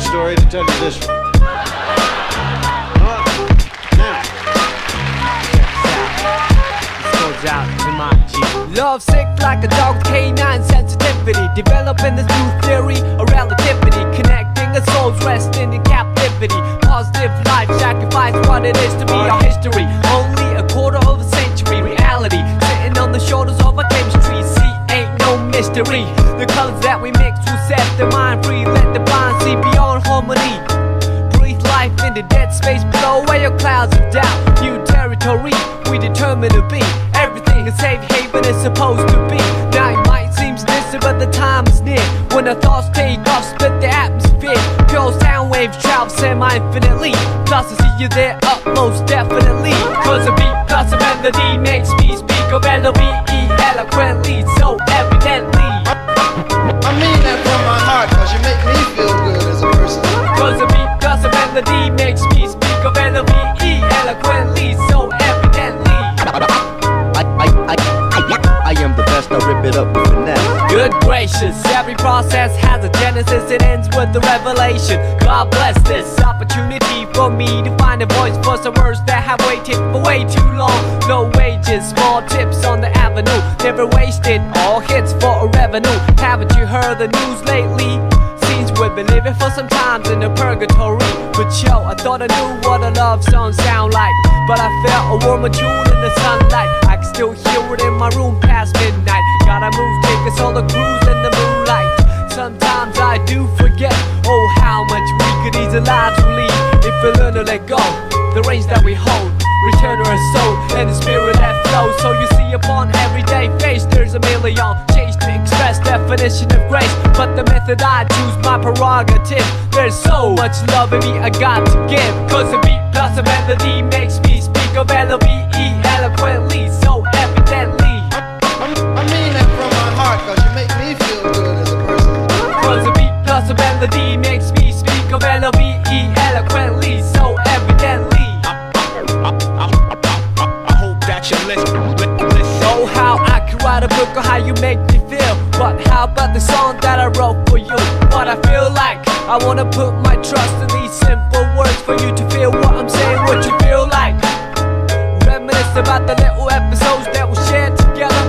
story to tell you this one. Out to my G. Love sick like a dog with canine sensitivity. Developing this new theory of relativity. Connecting a soul's resting in captivity. Positive life sacrifice what it is to be our history. Only a quarter of a century reality. Sitting on the shoulders of our chemistry. See, ain't no mystery. The colors that we mix will set the mind free. Let the blind see beyond harmony. Breathe life into dead space. Blow away your clouds of doubt. New territory we determined to be. Everything a safe haven is supposed to be. Now it might seem distant, but the time is near when our thoughts take off, split the atmosphere. Pure sound waves travel semi-infinitely. Plus I see you there up most definitely. Cause a beat plus a melody makes me speak of L-O-V-E eloquently, so evidently. I mean that from my heart, cause you make me feel good as a person. Cause a beat plus a melody makes me speak of L-O-V-E eloquently, so evidently. I am the best, I rip it up with finesse. Good gracious, every process has a genesis, it ends with the revelation. God bless this opportunity for me to find a voice for some words that have waited for way too long. Low wages, small tips on the avenue, never wasted, all hits for a revenue. Haven't you heard the news lately? Seems we've been living for some times in a purgatory. But yo, I thought I knew what a love song sound like, but I felt a warmer tune in the sunlight. I can still hear it in my room past midnight. Gotta move, take us on a cruise in the moonlight. Sometimes I do forget, oh how much we could ease a life to lead if we learn to let go. The reins that we hold, return to our soul and the spirit that flows. So you see upon everyday face there's a million change to express definition of grace. But the method I choose my prerogative. There's so much love in me I got to give. Cause a beat plus a melody makes me speak of L-O-V-E eloquently, so evidently. I mean that from my heart, cause you make me feel good as a person. Cause a beat plus a melody makes me speak of L-O-V-E eloquently, so evidently. I hope that you listen. Oh how I could write a book on how you make me feel. But how about the song that I wrote for you? What I feel like, I wanna put my trust in these simple words for you to feel what I'm saying, what you feel like. Reminisce about the little episodes that we shared together.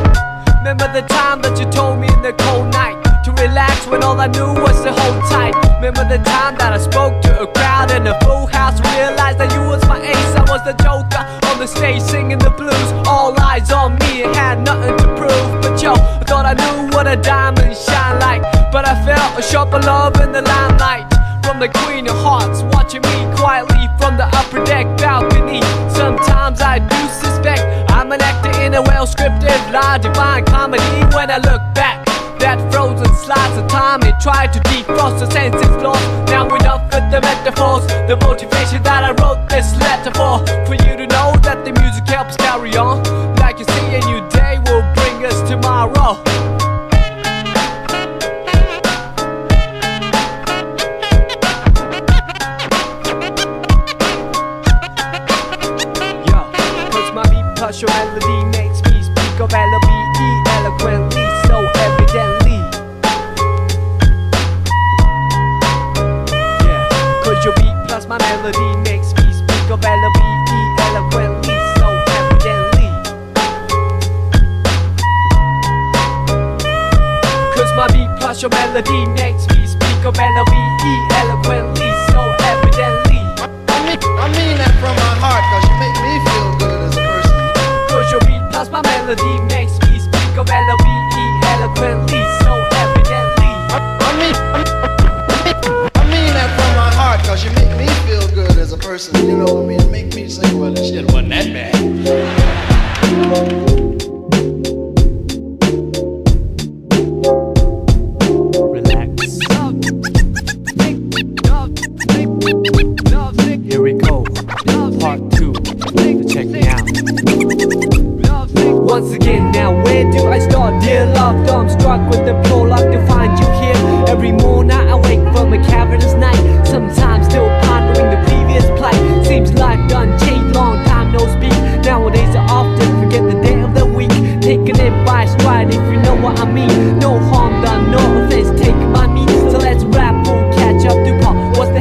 Remember the time that you told me in the cold night to relax when all I knew was to hold tight. Remember the time that I spoke to a crowd in a full house, realized that you was my ace, I was the joker on the stage singing the blues. All eyes on me and had nothing to prove. But yo, I thought I knew what a diamond shine like, but I felt a sharper love in the limelight from the Queen of Hearts, watching me quietly from the upper deck balcony. Sometimes I do suspect I'm an actor in a well-scripted lie, divine comedy. When I look back, that frozen slice of time, it tried to defrost the senses lost. Now enough with the metaphors, the motivation that I wrote this letter for you to know that the music helps carry on. Like you see, a new day will bring us tomorrow. Plus your melody makes me speak of L-O-V-E eloquently, so evidently. Yeah, cause your beat plus my melody makes me speak of L-O-V-E eloquently, so evidently. Cause my beat plus your melody makes me speak of L-O-V-E eloquently, so evidently. I mean that from my heart, cause you make me feel good as a person. Cause your beat plus my melody makes me speak of L-O-V-E eloquently, so evidently. I mean that from my heart, cause you make me feel good as a person. You know what I mean? Make me sing well, this shit wasn't that bad. Here we go, part 2, check me out. Once again, now where do I start? Dear love, I'm struck with the prologue to find you here. Every morning I wake from a cavernous night, sometimes still pondering the previous plight. Seems life done changed, long time no speak. Nowadays I often forget the day of the week, taking it by stride if you know what I mean. No harm done, no offense taken by me, so let's rap, we'll catch up to Paul. What's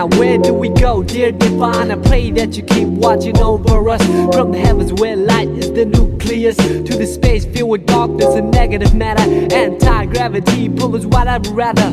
Now where do we go, dear divine? I pray that you keep watching over us. From the heavens where light is the nucleus, to the space filled with darkness and negative matter. Anti-gravity pull is what I'd rather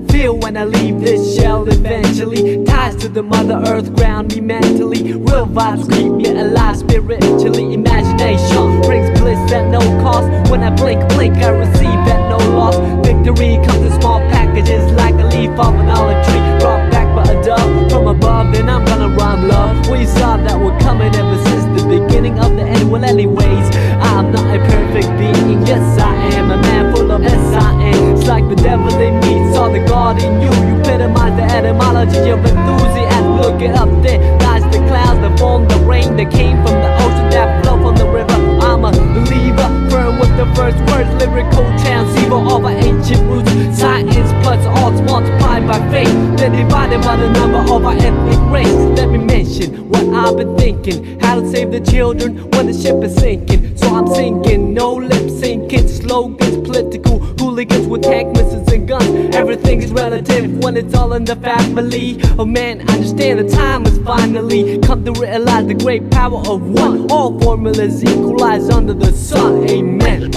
feel when I leave this shell eventually. Ties to the mother earth ground me mentally. Real vibes keep me alive spiritually. Imagination brings bliss at no cost. When I blink, I receive at no loss. Victory comes in small packages like a leaf off an olive tree, brought back by a dove from above. Then I'm gonna rhyme love. We saw that we're coming ever since the beginning of the end. Well anyways, I'm not a perfect being. Yes I am a man full of S-I-N. It's like the devil in me saw the God in you. You epitomize the etymology of enthusiasm. Look it up, there lies the clouds that form the rain that came from the ocean that flow from the river. I'm a believer, firm with the first words, lyrical transceiver of our ancient roots. Science plus odds multiplied by faith, then divided by the number of our ethnic race. Let me mention what I've been thinking, how to save the children when the ship is sinking. So I'm singing, no lip syncing, slogans, political hooligans with tank missiles and guns. Everything is relative when it's all in the family. Oh man, I understand the time has finally come to realize the great power of one. All formulas equalize under the sun. Amen.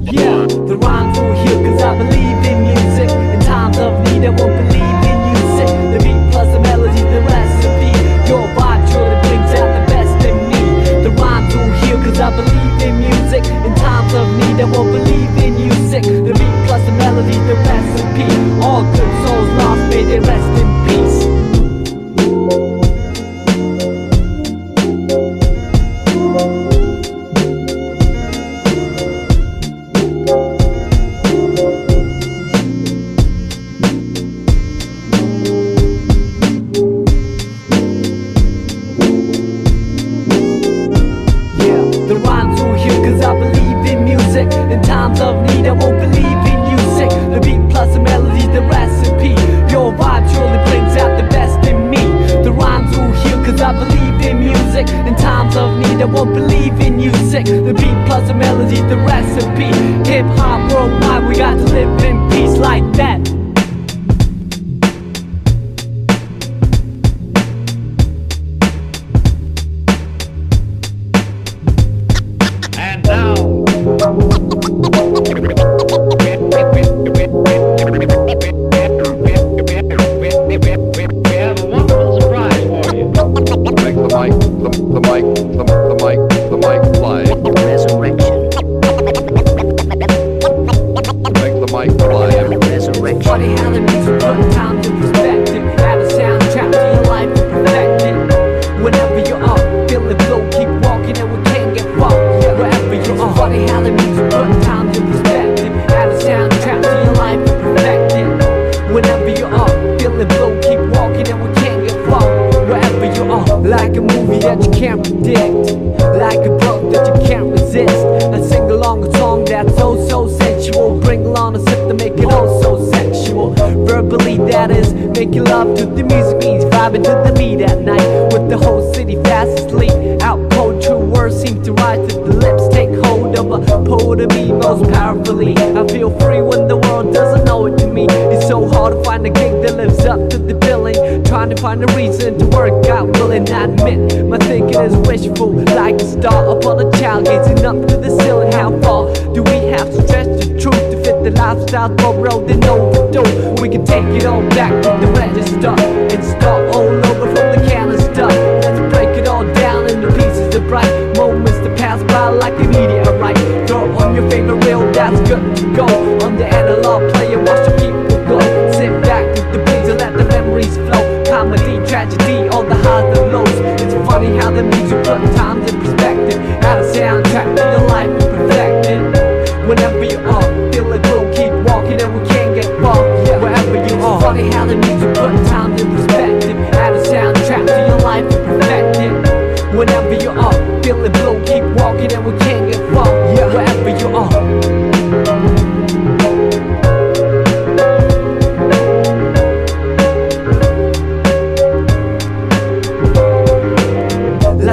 Yeah, the rhymes will heal cause I believe in music. In times of need I won't believe in music. The beat plus the melody, the recipe. Your vibe truly brings out the best in me. The rhymes will heal cause I believe in music. In times of need I won't believe in music. The beat plus the melody, the recipe. All good souls lost, may they rest in peace. The rhymes will heal cause I believe in music. In times of need I won't believe in music. The beat plus the melody, the recipe. Your vibe surely brings out the best in me. The rhymes will heal cause I believe in music. In times of need I won't believe in music. The beat plus the melody, the recipe. Hip hop worldwide, we got to live in peace like that. The mic fly. Resurrection. Make the mic fly. Resurrection. Funny how the music put time to perspective. Add a soundtrack to your life and perfect it. Whenever you're up, feel the flow, keep walking and we can't get far. Wherever you are. Funny how the music put time to perspective. Add a soundtrack to your life and perfect it. Whenever you're up, feel the flow, keep walking and we can't get far. Wherever you are. Like a movie that you can't predict, like a book that you can't resist. I sing along a song that's so sensual. Bring along a sip to make it all so sexual. Verbally that is, making love to the music means vibing to the beat at night. With the whole city fast asleep, out cold true words seem to rise to the lips. Take hold of a poet of me most powerfully. I feel free when the world doesn't know it to me. It's so hard to find a gig that lives up to the billing. Trying to find a reason to work out, willing I admit my thinking is wishful, like a star upon a child gazing up to the ceiling. How far do we have to stretch the truth to fit the lifestyle borrowed and overdue? We can take it all back to the register and start all over from the canister. Let's break it all down into pieces of bright moments that pass by like a meteorite. Throw on your favorite reel, that's good to go. On the analog player, watch the people go. Sit back with the breeze and let the memories flow. Comedy, tragedy, all the highs and lows. It's funny how the music put times in perspective. Add a soundtrack to your life and perfect it. Whenever you are, feel it will keep walking and we can't get far. Wherever you are. Funny how the music put times in perspective. Add a soundtrack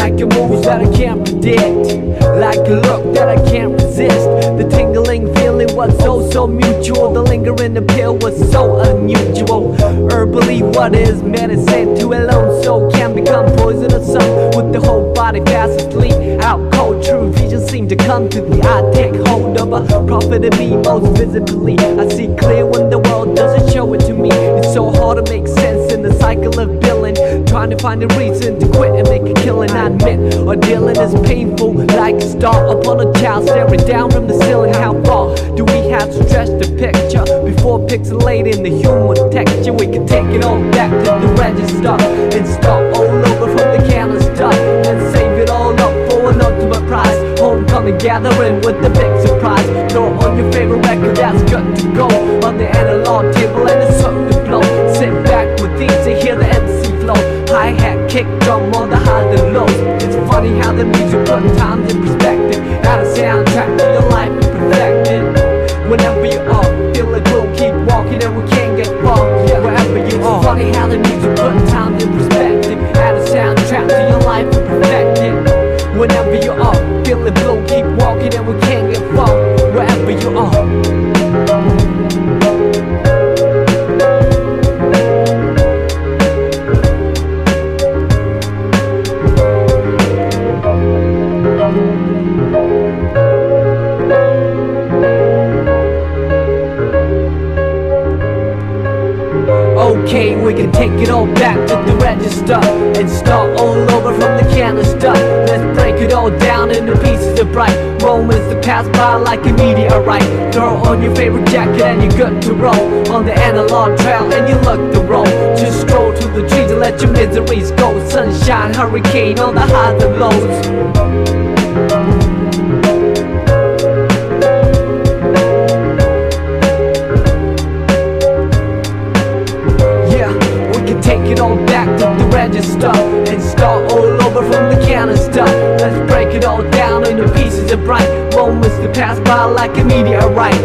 like a move that I can't predict, like a look that I can't resist. The tingling feeling was so mutual. The lingering appeal was so unusual. Herbally, what is medicine to a lone soul can become poisonous. Some with the whole body fast asleep, out cold. True vision seem to come to the eye. Take hold of a prophet of me most visibly. I see clear when the world doesn't show it to me. It's so hard to make sense in the cycle of billing, trying to find a reason to quit and make a killing. I admit, or dealing is painful, like a star upon a child staring down from the ceiling. How far do we have to stretch the picture before pixelating the human texture? We can take it all back to the register and start all over from the canister and save it all up for an ultimate prize. Homecoming gathering with the big surprise. Throw on your favorite record that's good to go on the analog table and it's up to blow. Sit back with these and hear the MC flow. Hi-hat, kick drum on the highs and lows. It's funny how the music put times in perspective. Add a soundtrack to your life and perfect it. Whenever you are, feel it, we'll keep walking and we can't get far. Wherever you are, funny how the music put times in perspective. Add a soundtrack to your life and perfect it. Whenever you are, feel it, we'll keep walking and we can't get far. Wherever you are. Okay, we can take it all back to the register and start all over from the canister. Let's break it all down into pieces of bright moments that pass by like a meteorite. Throw on your favorite jacket and you're good to roll on the analog trail and you look the roll. Just stroll to the trees and let your miseries go. Sunshine, hurricane on the highs and lows. Take it all back to the register and start all over from the canister. Let's break it all down into pieces of bright moments that pass by like a meteorite.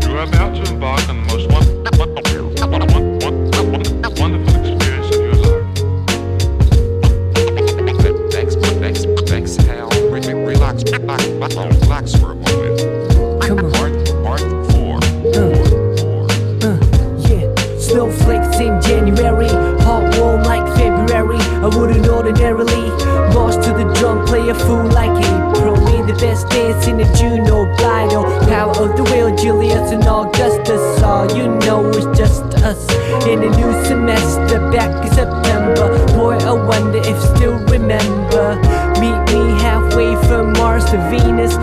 You are about to embark on the most wonderful experience of your life. Exhale, relax for a moment. Come on. Part 4. Yeah, snowflakes in January, hot warm like February. I wouldn't ordinarily march to the drum, play a fool like April. Be the best dance in the June or Blido. Power of the wheel, Julius and Augustus. All you know is just us in a new semester back in September. Boy, I wonder if still remember. Meet me halfway from Mars to Venus.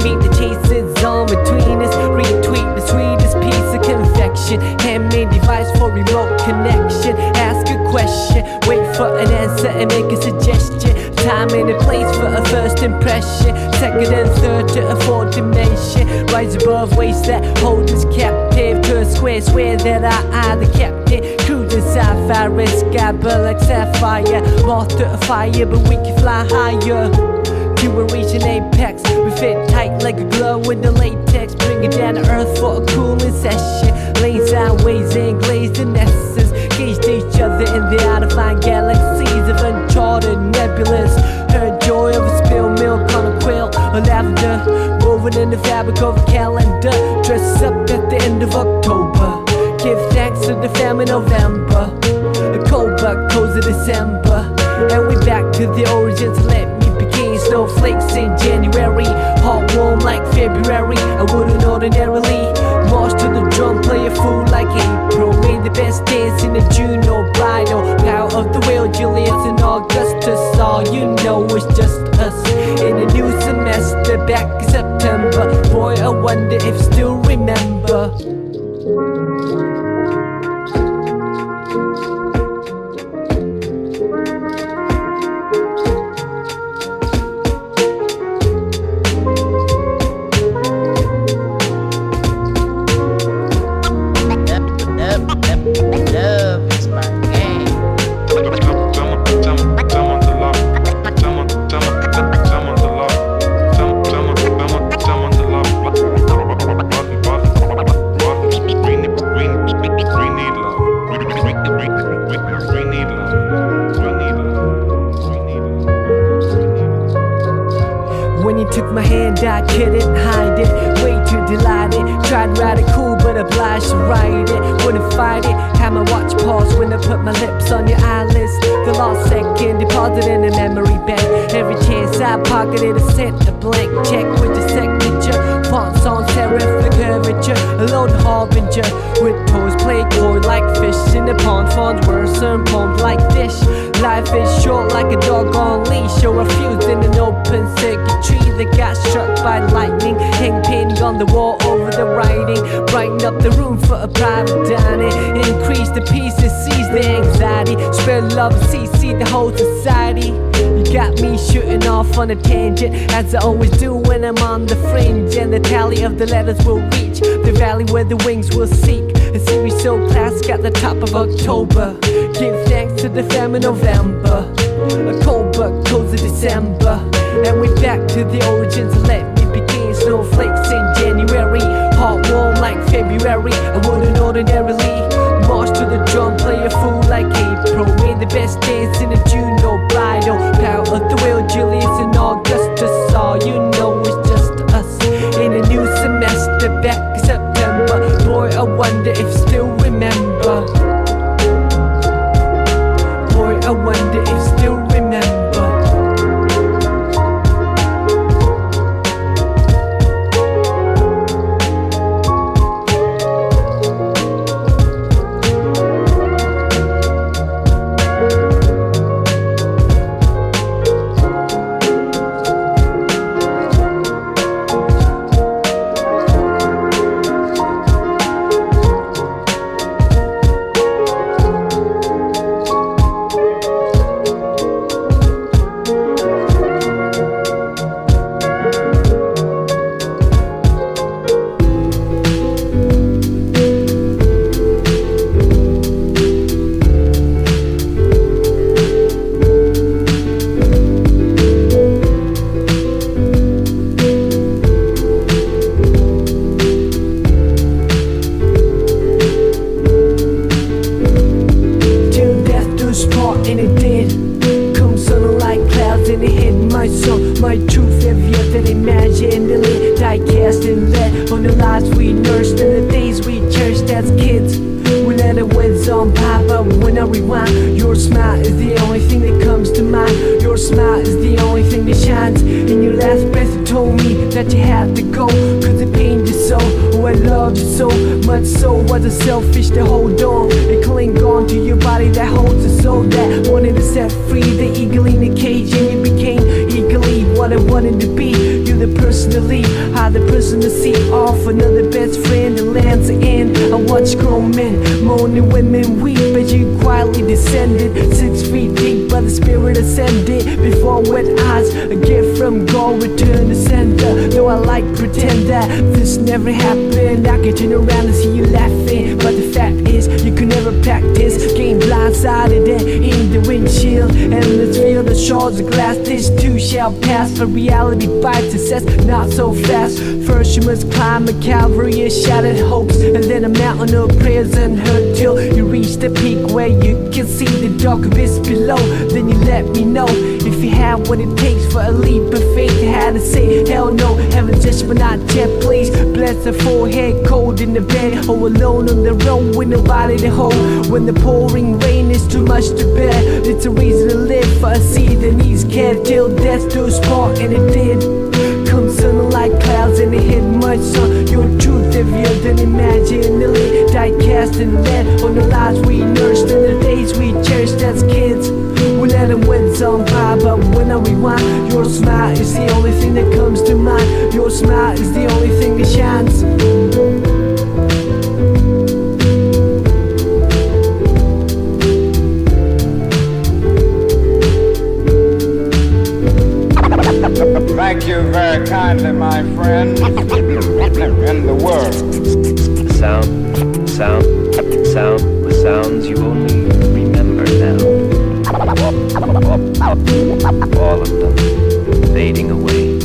Meet the chases on between us. Retweet the sweetest piece of confection. Handmade device for remote connection. Ask a question, wait for an answer and make a suggestion. Time and a place for a first impression. Second and third to a fourth dimension. Rise above waves that hold us captive to a square that I the captain. Cruising sapphire, sky burn like sapphire. Moth to a fire, but we can fly higher. To a region apex, we fit tight like a glove with the latex. Bring it down to earth for a cooling session. Lanes sideways and glazed in essence. Gauged each other in the out-of-line galaxies of uncharted nebulas. Heard joy of a spilled milk on a quill or lavender, woven in the fabric of a calendar. Dress up at the end of October. Give thanks to the family November. A cold but cozy December. And we back to the origins. Let me begin. Snowflakes in January, hot warm like February. I wouldn't ordinarily march to the drum, days in a June or bridal. Power of the will, Julius and Augustus. All you know is just us in a new semester back in September. Boy, I wonder if still remember. Love is my game. When you took my hand, I couldn't hide it. Way too delighted. Tried to ride it cool, but obliged to ride it. Wouldn't fight it. Had my watch pause when I put my lips on your eyelids. The lost second deposited in a memory bank. Every chance I pocketed, I sent a blank check with your signature. Fonts on serif, the curvature. A lone harbinger with toes play coy like fish in a pond. Fonts were some poems like dish. Life is short like a dog on leash, or a fuse in an open circuitry that got struck by lightning. Hang painting on the wall over the writing. Brighten up the room for a private dining. Increase the pieces, seize the anxiety. Spread love and see the whole society. You got me shooting off on a tangent, as I always do when I'm on the fringe. And the tally of the letters will reach the valley where the wings will seek. A series so classic at the top of October. Give thanks to the famine November. A cold but cozy December. And we back to the origins. Let me begin. Snowflakes in January. Hot warm like February. I wouldn't ordinarily march to the drum, play a fool like April. Made the best dance in a June or bridal. Power of the will, Julius and Augustus. All you know is just us in a new semester back in September. Boy, I wonder if still remember. Boy, I wonder if still remember. And it did come sudden like clouds, and it hit my soul. My truth heavier than imagined. The lit die cast and let on the lives we nursed and the days we cherished as kids. We let it winds on by, but when I rewind, your smile is the only thing that comes to mind. Your smile is the only thing that shines. In your last breath you told me that you had to go, cause it pained you so. Oh, I loved you so much, so was it selfish to hold on and cling on to your body that holds a soul that wanted to set free. The eagle in the cage, and you became eagerly what I wanted to be. You're the person to leave, I'm the person to see off. Another best friend that lands the end. I watch grown men moaning, women weep as you quietly descended 6 feet deep, but the spirit ascended before wet eyes. A gift from God returned to sender. Though I like pretend that this never happened, I can turn around and see you laughing, but the fact is you could never practice. Game blindsided and in the windshield, and let's feel the shards of glass. This too shall pass, for reality bites success not so fast. First you must climb a Calvary of shattered hopes, and then a mountain of prayers unheard, till you reach the peak where you can see the dark abyss below. Then you let me know if you have what it takes for a leap of faith. You had to say hell no, heaven judgment not yet, please. Bless the forehead, cold in the bed, or alone on the road with nobody to hold. When the pouring rain is too much to bear, it's a reason to live, for a seed that needs care till death do us part. And it did come so sudden like clouds and it hit my sun. Your truth heavier than imaginally diecast and lead on the lives we nursed and the days we cherished as kids. We let them win some vibe, but when I rewind, your smile is the only thing that comes to mind. Your smile is the only thing that shines. Thank you very kindly, my friend, and the world. The sounds you only remember now. All of them fading away.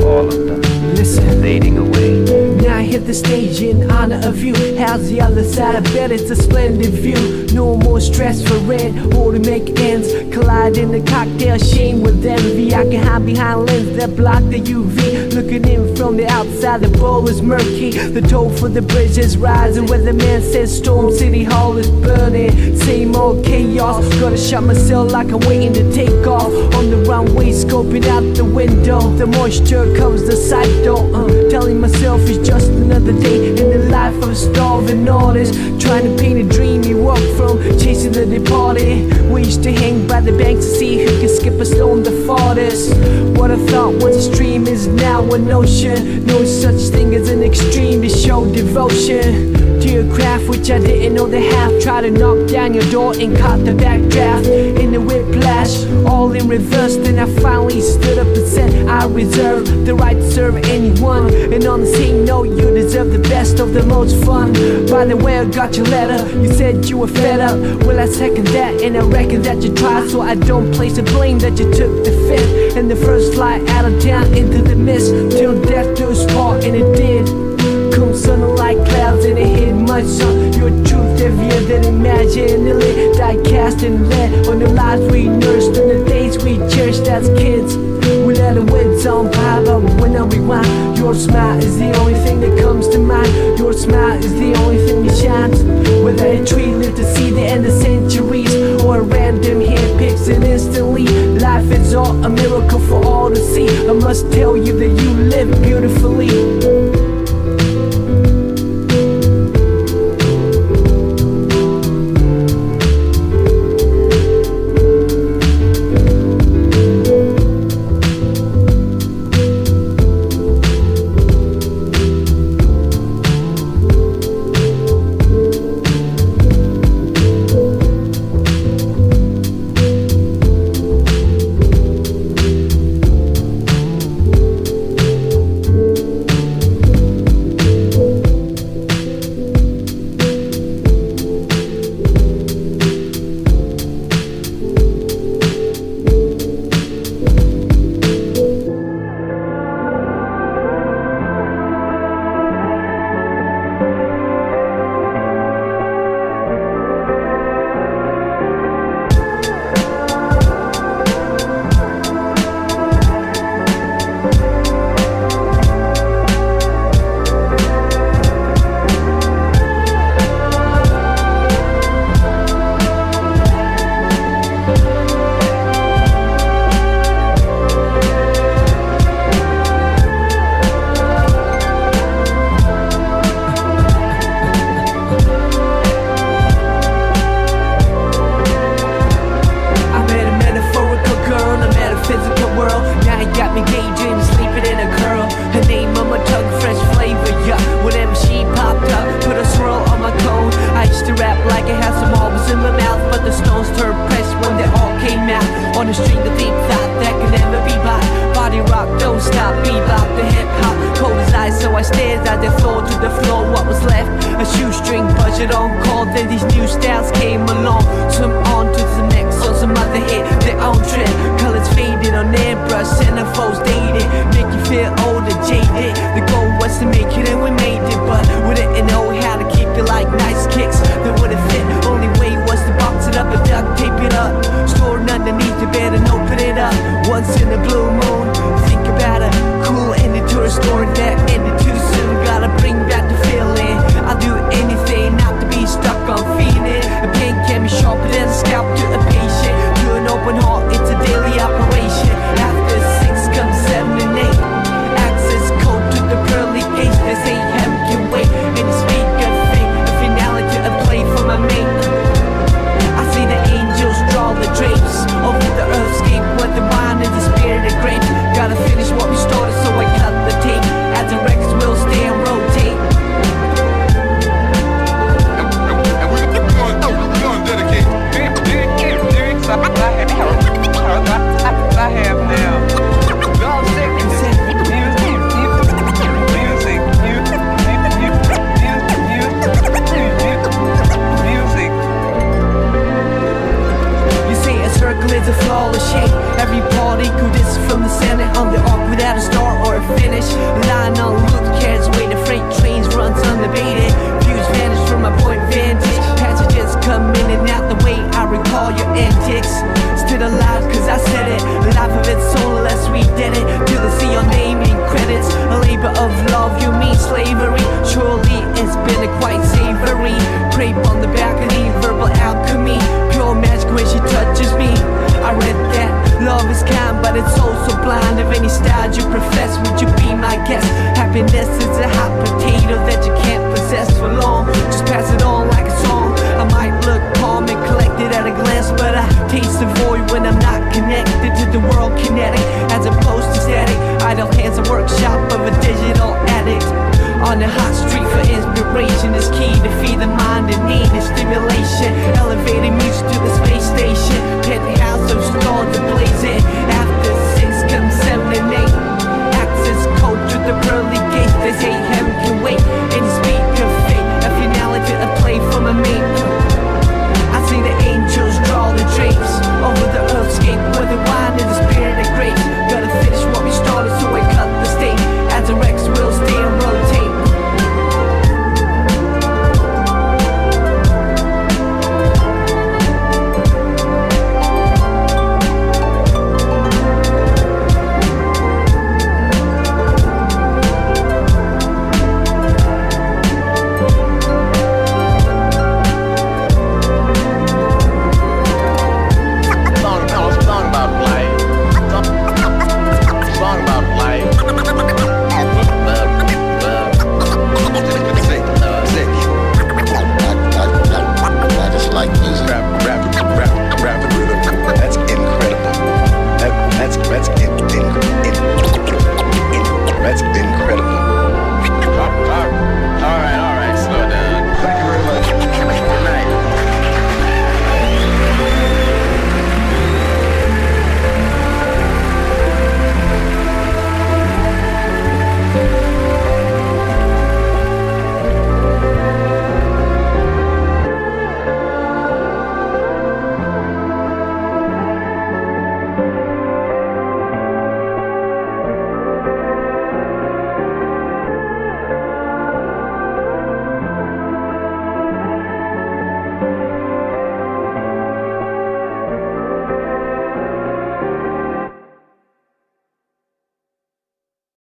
All of them Listen, fading away. now I hit the stage in honor of you. How's the other side? I bet it's a splendid view. No more stress for rent or to make ends. Collide in the cocktail sheen with envy. I can hide behind lens that block the UV. Looking in from the outside, the bowl is murky. The toll for the bridge is rising. Where the man says Storm City Hall is burning. Same old chaos. Gotta shut myself like I'm waiting to take off. On the runway, scoping out the window. The moisture covers the sight though. Telling myself it's just another day in the life of a starving artist. Trying to paint a dream you walk from, chasing the departed. We used to hang by the banks to see who could skip a stone the farthest. What I thought was a stream is now an ocean. No such thing as an extreme to show devotion to your craft, which I didn't know the half. Try to knock down your door and caught the backdraft. In the whiplash, all in reverse. Then I finally stood up and said I reserve the right to serve anyone. And on the same note, you deserve the best of the most fun. By the way, I got your letter. You said you were fed up. Well, I second that, and I reckon that you tried. So I don't place the blame that you took the fifth and the first flight out of town into the mist. Till death do us part, and it did. Come sun like clouds and it hit my sun. Your truth heavier than imaginally diecast and lead on the lives we nursed and the days we cherished as kids. We let the winds on by, but when I rewind, your smile is the only thing that comes to mind. Your smile is the only thing that shines. Whether a tree lived to see the end of centuries or a random hit picks it instantly, life is all a miracle for all to see. I must tell you that you live beautifully. On the street, the deep thought that can never be bought. Body rock, don't stop, bebop, the hip hop. Cold as ice, so I stared at the floor to the floor. What was left? A shoestring budget on call. Then these new styles came along. Some on to the next, so some other hit their own trend. Colors faded on airbrush, centerfolds dated. Make you feel old and jaded. The goal was to make it and we made it, but we didn't know how to keep it like nice kicks that wouldn't fit. Only way was to box it up and duct tape it up. Stored underneath the bed and open it up. Once in a blue moon, think about a cool ending to a story that ended too soon. Gotta bring back the feeling. I'll do anything not to be stuck on feeling. A pen can be sharper than a scalp to a patient. To an open heart, it's a daily operation. After so blind of any style you profess. We